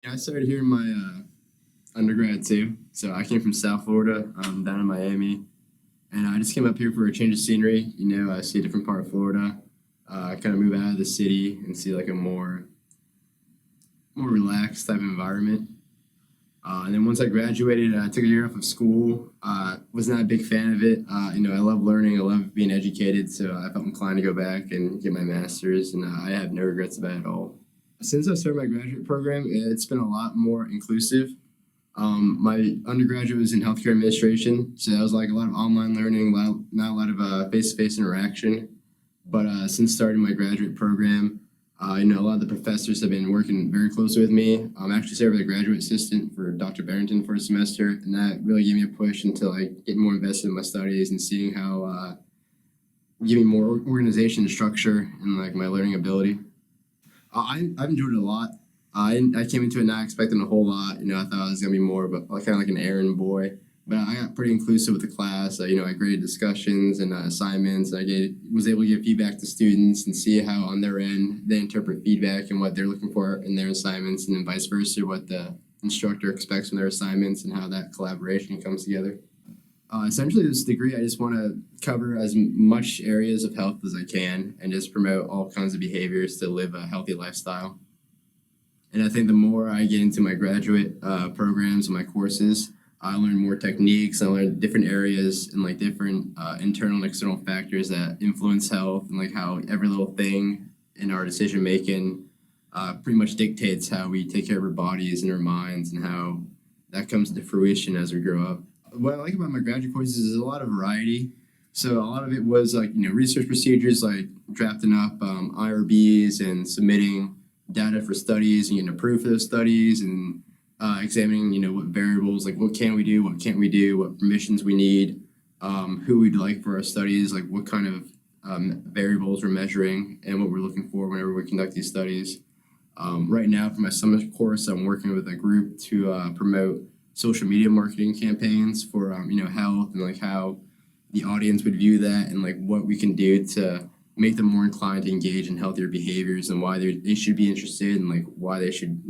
Yeah, I started here in my undergrad too. So I came from South Florida, down in Miami, and I just came up here for a change of scenery. I see a different part of Florida. Kind of move out of the city and see like a more relaxed type of environment. And then once I graduated, I took a year off of school. Was not a big fan of it. I love learning. I love being educated. So I felt inclined to go back and get my master's, and I have no regrets about it at all. Since I started my graduate program, it's been a lot more inclusive. My undergraduate was in healthcare administration, so that was like a lot of online learning, not a lot of face-to-face interaction. But since starting my graduate program, a lot of the professors have been working very closely with me. I'm actually served as a graduate assistant for Dr. Barrington for a semester, and that really gave me a push into like getting more invested in my studies and seeing how give me more organization and structure and like my learning ability. I've enjoyed it a lot. I came into it not expecting a whole lot. I thought I was gonna be more of a kind of like an errand boy, but I got pretty inclusive with the class. I graded discussions and assignments. Was able to give feedback to students and see how on their end they interpret feedback and what they're looking for in their assignments, and then vice versa, what the instructor expects from their assignments and how that collaboration comes together. Essentially, this degree, I just want to cover as much areas of health as I can and just promote all kinds of behaviors to live a healthy lifestyle. And I think the more I get into my graduate programs and my courses, I learn more techniques. I learn different areas and like different internal and external factors that influence health, and like how every little thing in our decision making pretty much dictates how we take care of our bodies and our minds, and how that comes to fruition as we grow up. What I like about my graduate courses is a lot of variety. So a lot of it was like research procedures, like drafting up IRBs and submitting data for studies and getting approved for those studies, and examining what variables, like what can we do, what can't we do, what permissions we need, who we'd like for our studies, like what kind of variables we're measuring and what we're looking for whenever we conduct these studies. Right now for my summer course, I'm working with a group to promote social media marketing campaigns for health, and like how the audience would view that, and like what we can do to make them more inclined to engage in healthier behaviors, and why they should be interested, and like why they should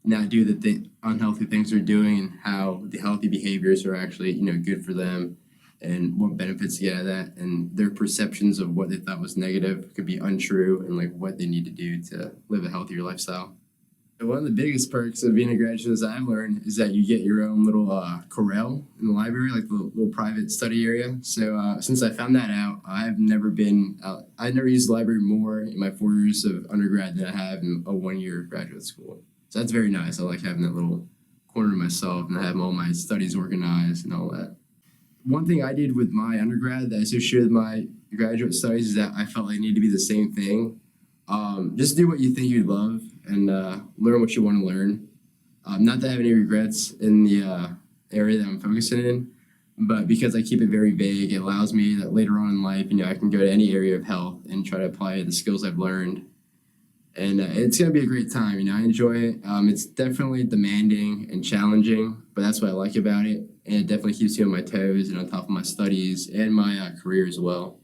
not do the unhealthy things they're doing, and how the healthy behaviors are actually good for them, and what benefits to get out of that, and their perceptions of what they thought was negative could be untrue, and like what they need to do to live a healthier lifestyle. One of the biggest perks of being a graduate, as I've learned, is that you get your own little corral in the library, like the little private study area. So since I found that out, I've never been out. I never used the library more in my 4 years of undergrad than I have in a 1 year of graduate school. So that's very nice. I like having that little corner to myself, and I have all my studies organized and all that. One thing I did with my undergrad that I associated with my graduate studies is that I felt like it needed to be the same thing. Just do what you think you love, and learn what you want to learn. Not to have any regrets in the area that I'm focusing in, but because I keep it very vague, it allows me that later on in life, I can go to any area of health and try to apply the skills I've learned. And it's going to be a great time. I enjoy it. It's definitely demanding and challenging, but that's what I like about it. And it definitely keeps me on my toes and on top of my studies and my career as well.